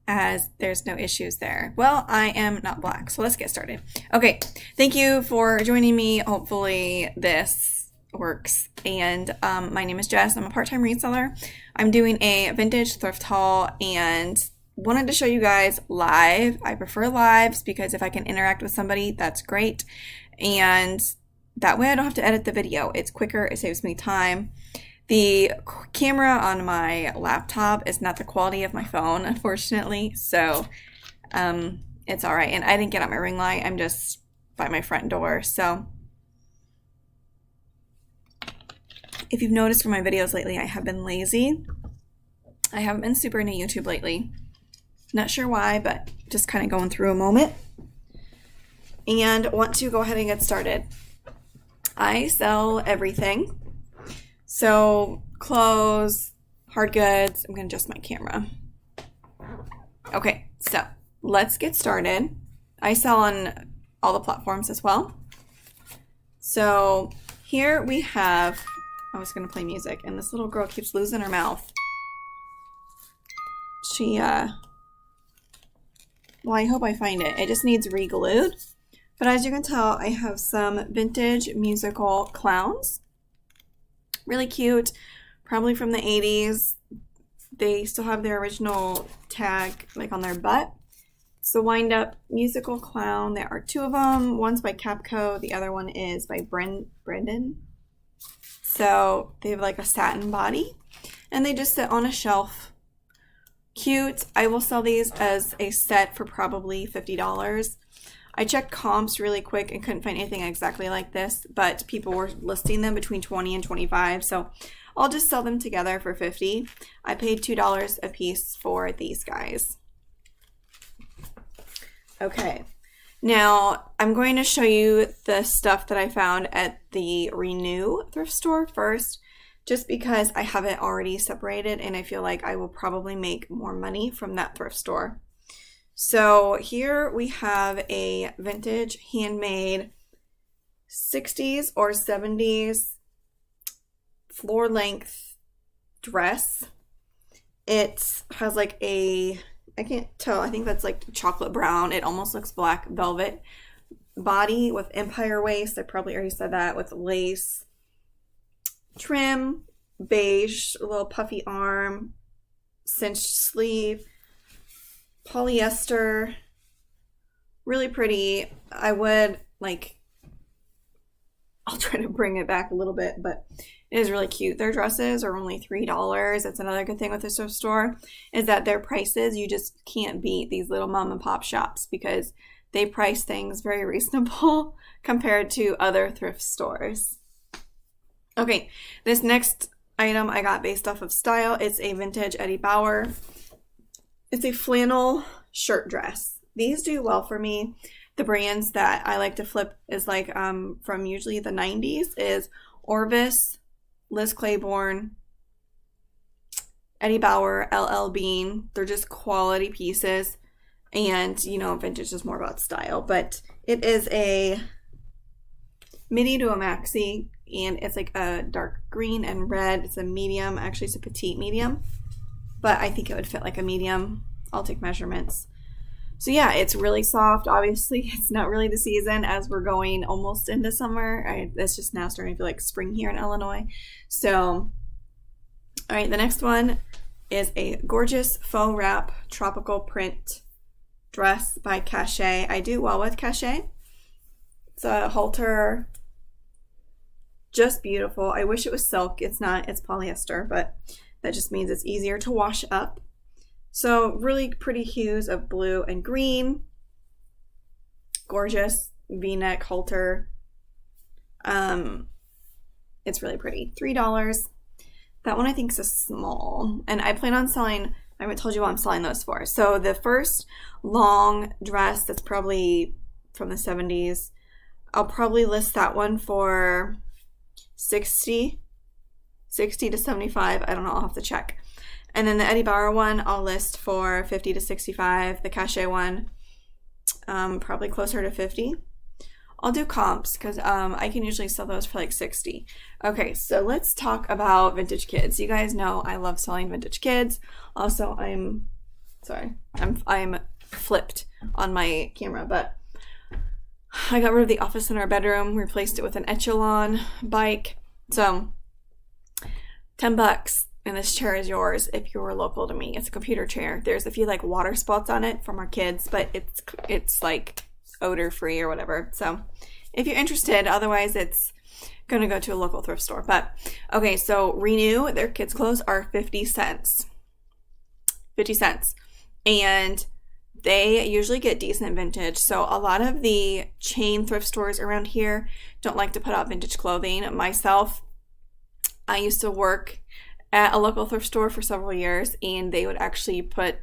as there's no issues there. Well, I am not black, so let's get started. Okay, thank you for joining me. Hopefully this works. And my name is Jess. I'm a part-time reseller. I'm doing a vintage thrift haul and wanted to show you guys live. I prefer lives because if I can interact with somebody, that's great. And that way I don't have to edit the video. It's quicker, it saves me time. The camera on my laptop is not the quality of my phone, unfortunately, so it's all right. And I didn't get out my ring light. I'm just by my front door. So if you've noticed from my videos lately, I have been lazy. I haven't been super into YouTube lately. Not sure why, but just kind of going through a moment. And want to go ahead and get started. I sell everything. So clothes, hard goods. I'm going to adjust my camera. Okay, so let's get started. I sell on all the platforms as well. So here we have, I was going to play music, and this little girl keeps losing her mouth. Well, I hope I find it. It just needs re-glued. But as you can tell, I have some vintage musical clowns. Really cute, probably from the 80s. They still have their original tag like on their butt. It's the wind-up musical clown. There are two of them. One's by Capco. The other one is by Brendan. So they have like a satin body. And they just sit on a shelf. Cute. I will sell these as a set for probably $50. I checked comps really quick and couldn't find anything exactly like this, but people were listing them between $20 and $25, so I'll just sell them together for $50. I paid $2 a piece for these guys. Okay, now I'm going to show you the stuff that I found at the Renew thrift store first, just because I have it already separated and I feel like I will probably make more money from that thrift store. So here we have a vintage handmade 60s or 70s floor length dress. It has like I can't tell, I think that's like chocolate brown. It almost looks black velvet body with empire waist. I probably already said that, with lace trim, beige, a little puffy arm, cinched sleeve. Polyester, really pretty. I'll try to bring it back a little bit, but it is really cute. Their dresses are only $3. That's another good thing with the thrift store, is that their prices, you just can't beat these little mom and pop shops because they price things very reasonable compared to other thrift stores. Okay, this next item I got based off of style. It's a vintage Eddie Bauer. It's a flannel shirt dress. These do well for me. The brands that I like to flip is like from usually the 90s is Orvis, Liz Claiborne, Eddie Bauer, LL Bean. They're just quality pieces. And, you know, vintage is more about style. But it is a midi to a maxi. And it's like a dark green and red. It's a medium. Actually, it's a petite medium. But I think it would fit like a medium. I'll take measurements. So yeah, it's really soft. Obviously, it's not really the season as we're going almost into summer. It's just now starting to feel like spring here in Illinois. So, all right, the next one is a gorgeous faux wrap tropical print dress by Cachet. I do well with Cachet. It's a halter. Just beautiful. I wish it was silk. It's not. It's polyester, but that just means it's easier to wash up. So really pretty hues of blue and green. Gorgeous V-neck halter. It's really pretty. $3. That one I think is a small. And I plan on selling, I haven't told you what I'm selling those for. So the first long dress that's probably from the 70s, I'll probably list that one for 60 to 75. I don't know, I'll have to check. And then the Eddie Bauer one, I'll list for 50 to 65. The Cachet one, probably closer to 50. I'll do comps because I can usually sell those for like 60. Okay, so let's talk about vintage kids. You guys know I love selling vintage kids. Also, I'm Sorry, I'm flipped on my camera, but I got rid of the office in our bedroom, replaced it with an Echelon bike. So $10, and this chair is yours if you were local to me. It's a computer chair. There's a few like water spots on it from our kids, but it's like odor free or whatever. So if you're interested, otherwise it's gonna go to a local thrift store. But okay, so Renew, their kids' clothes are 50 cents. 50 cents. And they usually get decent vintage. So a lot of the chain thrift stores around here don't like to put out vintage clothing. Myself, I used to work at a local thrift store for several years, and they would actually put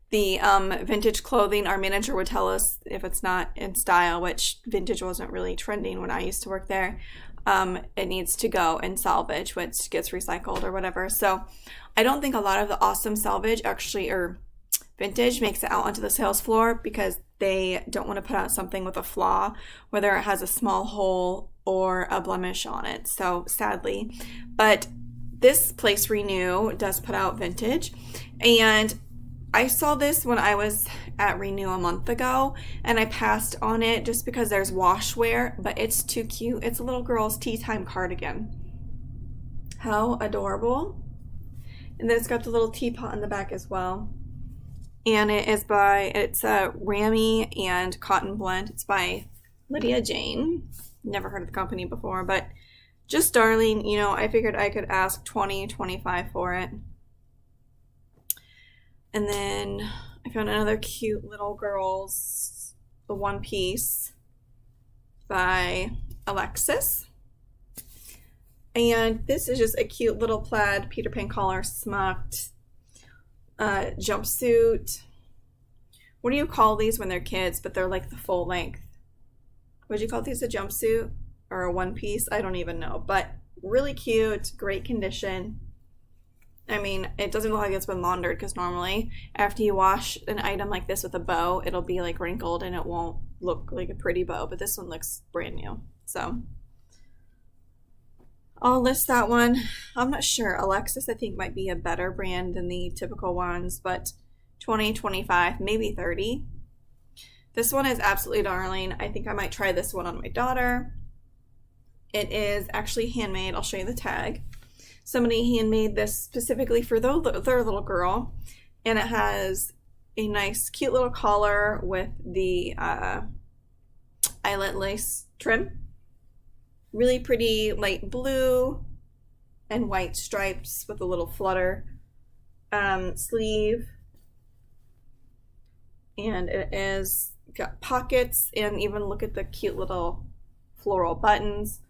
the vintage clothing. Our manager would tell us if it's not in style, which vintage wasn't really trending when I used to work there. It needs to go and salvage, which gets recycled or whatever. So I don't think a lot of the awesome salvage actually, or vintage, makes it out onto the sales floor because they don't want to put out something with a flaw, whether it has a small hole or a blemish on it. So sadly, but this place, Renew, does put out vintage. And I saw this when I was at Renew a month ago, and I passed on it just because there's washwear, but it's too cute. It's a little girl's tea time cardigan. How adorable. And then it's got the little teapot in the back as well. And it's a Ramie and cotton blend. It's by Lydia Jane. Never heard of the company before, but just darling. You know, I figured I could ask $20, $25 for it. And then I found another cute little girl's, the one piece by Alexis. And this is just a cute little plaid Peter Pan collar smocked jumpsuit. What do you call these when they're kids, but they're like the full length? Would you call these a jumpsuit or a one piece? I don't even know, but really cute, great condition. I mean, it doesn't look like it's been laundered because normally after you wash an item like this with a bow, it'll be like wrinkled and it won't look like a pretty bow, but this one looks brand new. So I'll list that one. I'm not sure. Alexis, I think, might be a better brand than the typical ones, but 20, 25, maybe 30. This one is absolutely darling. I think I might try this one on my daughter. It is actually handmade. I'll show you the tag. Somebody handmade this specifically for their little girl, and it has a nice, cute little collar with the eyelet lace trim. Really pretty light blue and white stripes with a little flutter sleeve. And it is got pockets, and even look at the cute little floral buttons.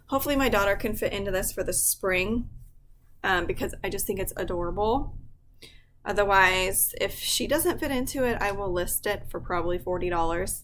Hopefully my daughter can fit into this for the spring because I just think it's adorable. Otherwise, if she doesn't fit into it, I will list it for probably $40.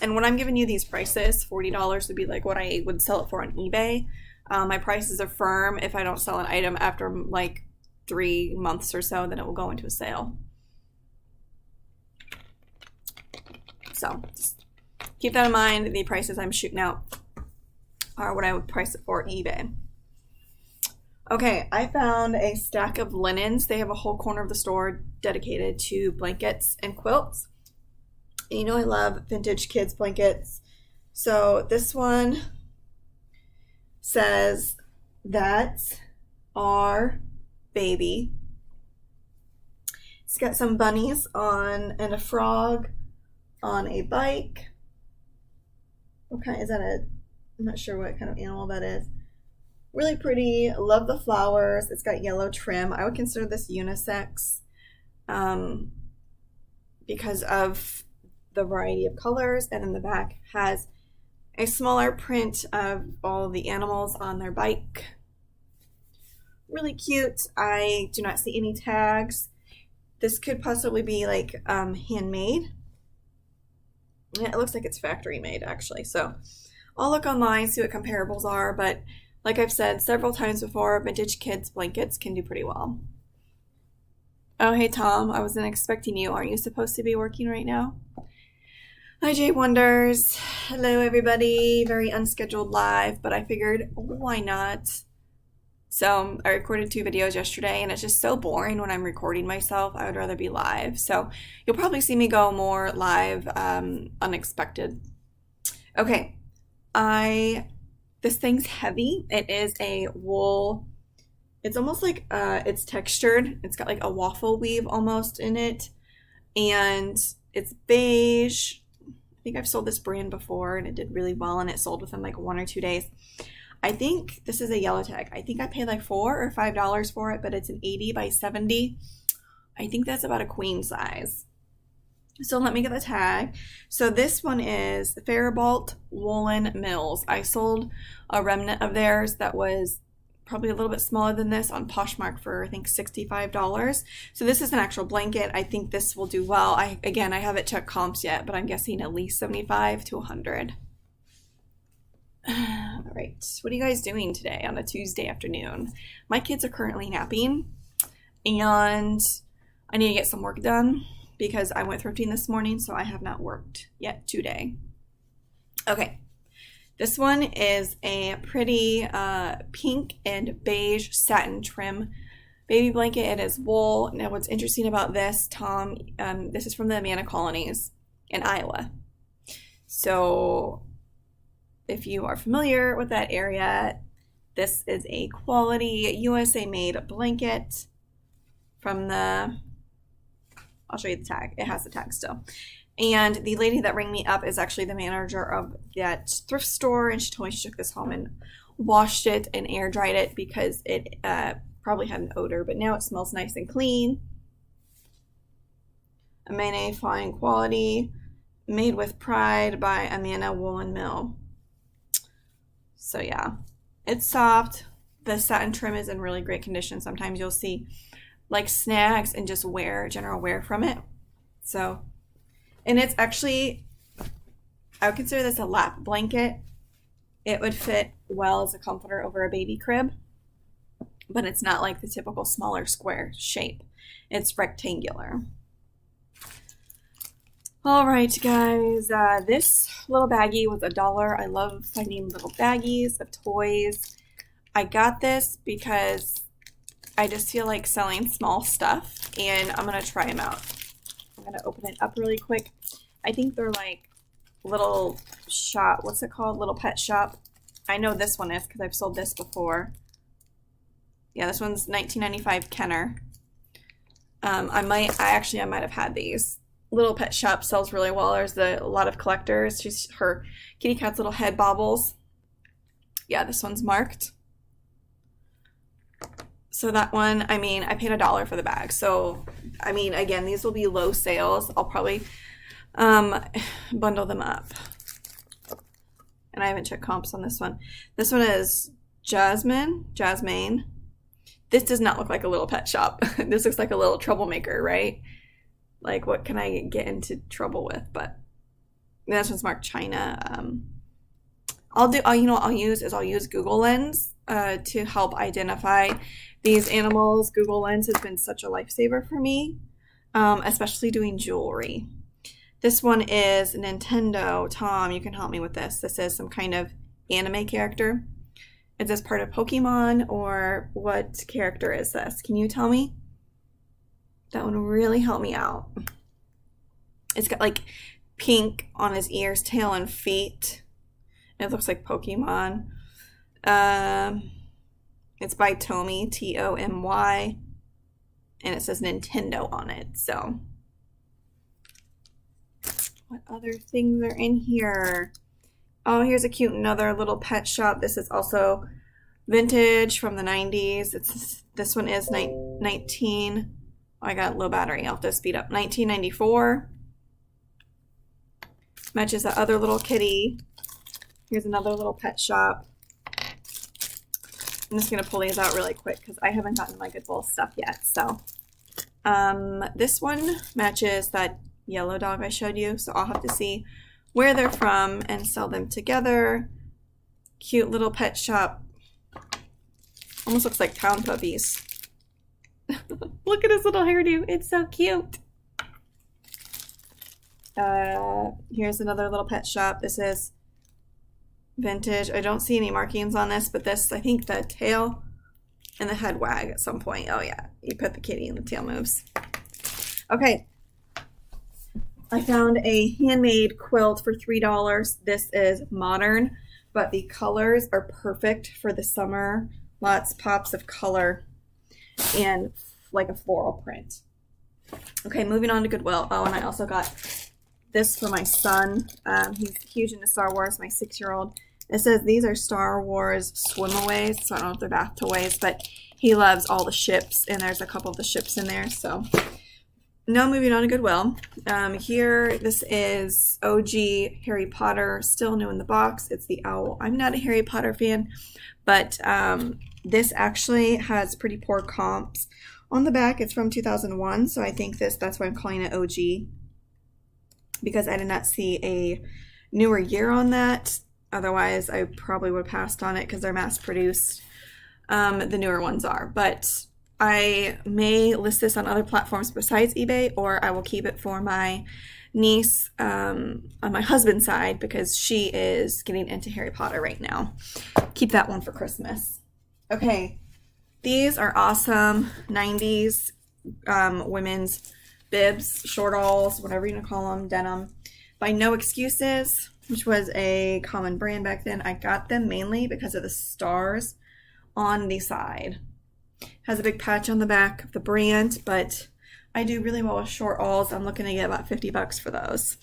And when I'm giving you these prices, $40 would be like what I would sell it for on eBay. My prices are firm. If I don't sell an item after like 3 months or so, then it will go into a sale. So just keep that in mind. The prices I'm shooting out are what I would price it for eBay. Okay, I found a stack of linens. They have a whole corner of the store dedicated to blankets and quilts. And you know I love vintage kids blankets. So this one says, "That's our baby." It's got some bunnies on and a frog on a bike. Okay, is that I'm not sure what kind of animal that is. Really pretty. Love the flowers. It's got yellow trim. I would consider this unisex because of the variety of colors, and in the back has a smaller print of all the animals on their bike. Really cute. I do not see any tags. This could possibly be like handmade. Yeah, it looks like it's factory made actually. So I'll look online, see what comparables are, but like I've said several times before, vintage kids blankets can do pretty well. Oh, hey Tom, I wasn't expecting you. Aren't you supposed to be working right now? Hi Jay Wonders. Hello everybody. Very unscheduled live, but I figured why not So I recorded 2 videos yesterday, and it's just so boring when I'm recording myself. I would rather be live. So you'll probably see me go more live, unexpected. Okay, this thing's heavy. It is a wool. It's almost like it's textured. It's got like a waffle weave almost in it, and it's beige. I think I've sold this brand before, and it did really well, and it sold within like 1 or 2 days. I think this is a yellow tag. I think I paid like $4 or $5 for it, but it's an 80 by 70. I think that's about a queen size. So let me get the tag. So this one is Faribault Woolen Mills. I sold a remnant of theirs that was probably a little bit smaller than this on Poshmark for I think $65. So this is an actual blanket. I think this will do well. I haven't checked comps yet, but I'm guessing at least 75 to 100. All right, what are you guys doing today on a Tuesday afternoon? My kids are currently napping, and I need to get some work done because I went thrifting this morning, so I have not worked yet today. Okay. This one is a pretty pink and beige satin trim baby blanket. It is wool. Now, what's interesting about this, Tom, this is from the Amana colonies in Iowa. So if you are familiar with that area, this is a quality USA-made blanket from I'll show you the tag. It has the tag still. And the lady that rang me up is actually the manager of that thrift store, and she told me she took this home and washed it and air dried it because it probably had an odor, but now it smells nice and clean. Amana fine quality, made with pride by Amana Woolen Mill. So yeah, it's soft. The satin trim is in really great condition. Sometimes you'll see like snags and just general wear from it. So. And it's actually, I would consider this a lap blanket. It would fit well as a comforter over a baby crib, but it's not like the typical smaller square shape. It's rectangular. All right, guys, this little baggie was $1. I love finding little baggies of toys. I got this because I just feel like selling small stuff, and I'm going to try them out. I'm going to open it up really quick. I think they're like little shop. What's it called? Little pet shop. I know this one is because I've sold this before. Yeah, this one's $19.95 Kenner. I might have had these. Little Pet Shop sells really well. There's a lot of collectors. Her kitty cat's little head bobbles. Yeah, this one's marked. So that one, I paid $1 for the bag. So, again, these will be low sales. I'll probably bundle them up. And I haven't checked comps on this one. This one is Jasmine. This does not look like a little pet shop. This looks like a little troublemaker, right? Like, what can I get into trouble with? But this one's marked China. I'll use Google Lens to help identify these animals. Google Lens has been such a lifesaver for me, especially doing jewelry. This one is Nintendo. Tom, you can help me with this. This is some kind of anime character. Is this part of Pokemon, or what character is this? Can you tell me? That one really helped me out. It's got like pink on his ears, tail, and feet. It looks like Pokemon. It's by Tomy, Tomy, and it says Nintendo on it. So, what other things are in here? Oh, here's a cute another little pet shop. This is also vintage from the 90s. This one is 19. Oh, I got low battery. I'll have to speed up. 1994. Matches that other little kitty. Here's another little pet shop. I'm just going to pull these out really quick because I haven't gotten my good bowl stuff yet. So this one matches that yellow dog I showed you. So I'll have to see where they're from and sell them together. Cute little pet shop. Almost looks like town puppies. Look at his little hairdo. It's so cute. Here's another little pet shop. This is vintage. I don't see any markings on this, but this, I think the tail And the head wag at some point. Oh yeah, you pet the kitty and the tail moves. Okay. I found a handmade quilt for $3. This is modern, but the colors are perfect for the summer. Lots pops of color and like a floral print. Okay, moving on to Goodwill. Oh, and I also got this for my son. He's huge into Star Wars, my 6-year-old. It says these are Star Wars swim-aways, so I don't know if they're bath toys, but he loves all the ships, and there's a couple of the ships in there, so. Now moving on to Goodwill. Here, this is OG Harry Potter, still new in the box. It's the owl. I'm not a Harry Potter fan, but this actually has pretty poor comps. On the back, it's from 2001, so I think that's why I'm calling it OG, because I did not see a newer year on that. Otherwise, I probably would have passed on it because they're mass-produced. The newer ones are. But I may list this on other platforms besides eBay, or I will keep it for my niece on my husband's side because she is getting into Harry Potter right now. Keep that one for Christmas. Okay, these are awesome 90s women's bibs, short-alls, whatever you want to call them, denim, by No Excuses, which was a common brand back then. I got them mainly because of the stars on the side. Has a big patch on the back of the brand, but I do really well with short alls. I'm looking to get about $50 for those.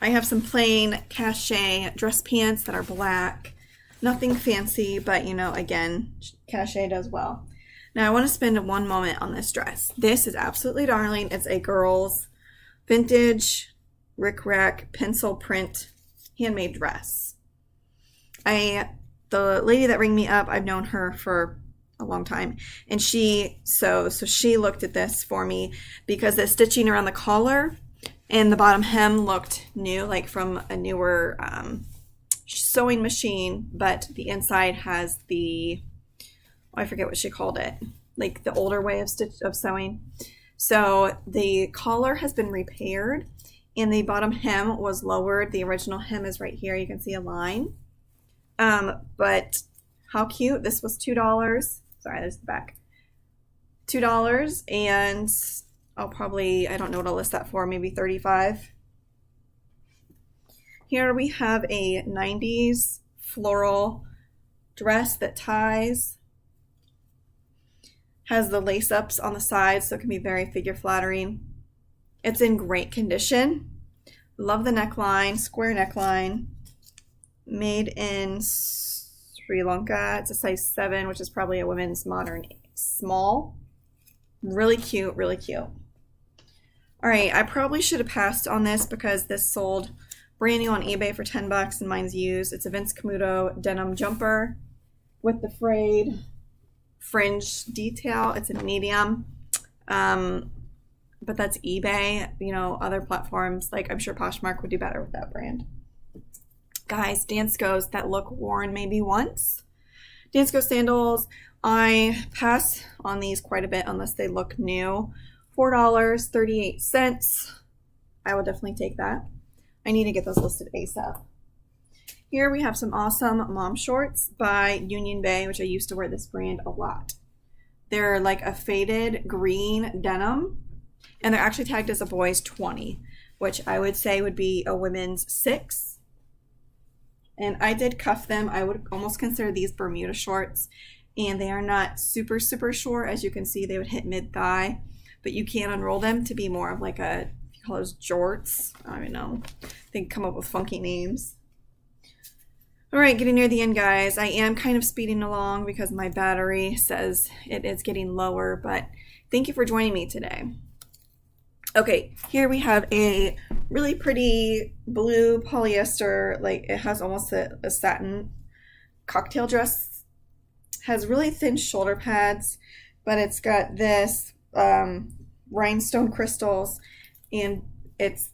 I have some plain cachet dress pants that are black. Nothing fancy, but you know, again, cachet does well. Now I want to spend one moment on this dress. This is absolutely darling. It's a girl's vintage rickrack pencil print handmade dress. The lady that rang me up, I've known her for a long time, and she sews, so she looked at this for me because the stitching around the collar and the bottom hem looked new, like from a newer sewing machine, but the inside has the, I forget what she called it, like the older way of sewing. So the collar has been repaired and the bottom hem was lowered. The original hem is right here. You can see a line. But how cute. This was $2. Sorry, there's the back. $2, and I don't know what I'll list that for, maybe $35. Here we have a 90s floral dress that ties. Has the lace-ups on the sides, so it can be very figure flattering. It's in great condition. Love the neckline, square neckline. Made in Sri Lanka. It's a size 7, which is probably a women's modern small. Really cute, really cute. All right, I probably should have passed on this because this sold brand new on eBay for $10 and mine's used. It's a Vince Camuto denim jumper with the frayed fringe detail. It's a medium. But that's eBay. You know, other platforms, like I'm sure Poshmark would do better with that brand. Guys, Danskos that look worn maybe once. Dansko sandals, I pass on these quite a bit unless they look new. $4.38. I will definitely take that. I need to get those listed ASAP. Here we have some awesome mom shorts by Union Bay, which I used to wear this brand a lot. They're like a faded green denim, and they're actually tagged as a boy's 20, which I would say would be a women's 6. And I did cuff them. I would almost consider these Bermuda shorts, and they are not super, super short. As you can see, they would hit mid-thigh, but you can unroll them to be more of like a, you call those jorts? I don't even know. They come up with funky names. All right, getting near the end, guys. I am kind of speeding along because my battery says it is getting lower, but thank you for joining me today. Okay, here we have a really pretty blue polyester, like it has almost a satin cocktail dress. Has really thin shoulder pads, but it's got this rhinestone crystals, and it's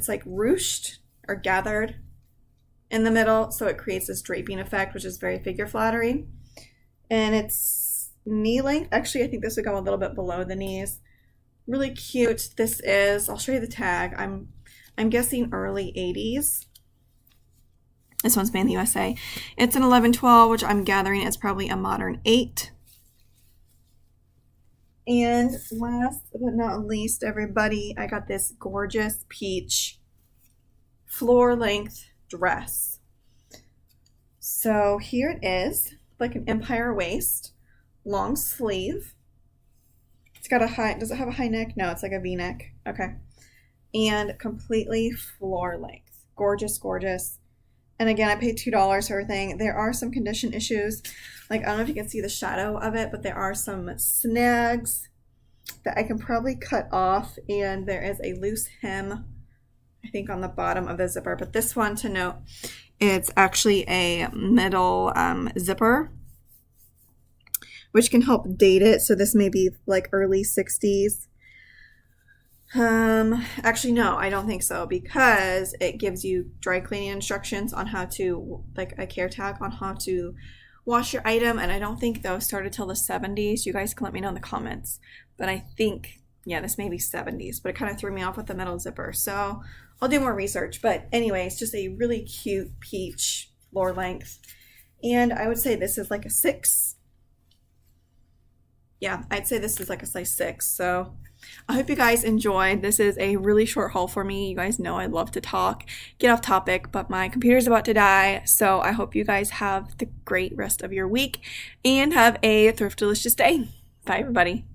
like ruched or gathered in the middle, so it creates this draping effect, which is very figure flattering. And it's knee length. Actually, I think this would go a little bit below the knees. Really cute. This is, I'll show you the tag. I'm guessing early 80s. This one's made in the USA. It's an 11-12, which I'm gathering is probably a modern 8. And last but not least, everybody, I got this gorgeous peach floor length dress. So here it is, like an empire waist, long sleeve. It's got a high, does it have a high neck? No, it's like a V-neck. Okay. And completely floor length. Gorgeous, gorgeous. And again, I paid $2 for everything. There are some condition issues. Like, I don't know if you can see the shadow of it, but there are some snags that I can probably cut off. And there is a loose hem, I think, on the bottom of the zipper. But this one, to note, it's actually a middle zipper, which can help date it. So this may be like early 60s. Actually, no, I don't think so, because it gives you dry cleaning instructions on how to, like a care tag on how to wash your item. And I don't think those started till the 70s. You guys can let me know in the comments. But I think, yeah, this may be 70s, but it kind of threw me off with the metal zipper. So I'll do more research. But anyways, just a really cute peach floor length. And I would say this is like a 6. Yeah, I'd say this is like a size 6. So I hope you guys enjoyed. This is a really short haul for me. You guys know I love to talk, get off topic, but my computer's about to die. So I hope you guys have the great rest of your week and have a thrift delicious day. Bye, everybody.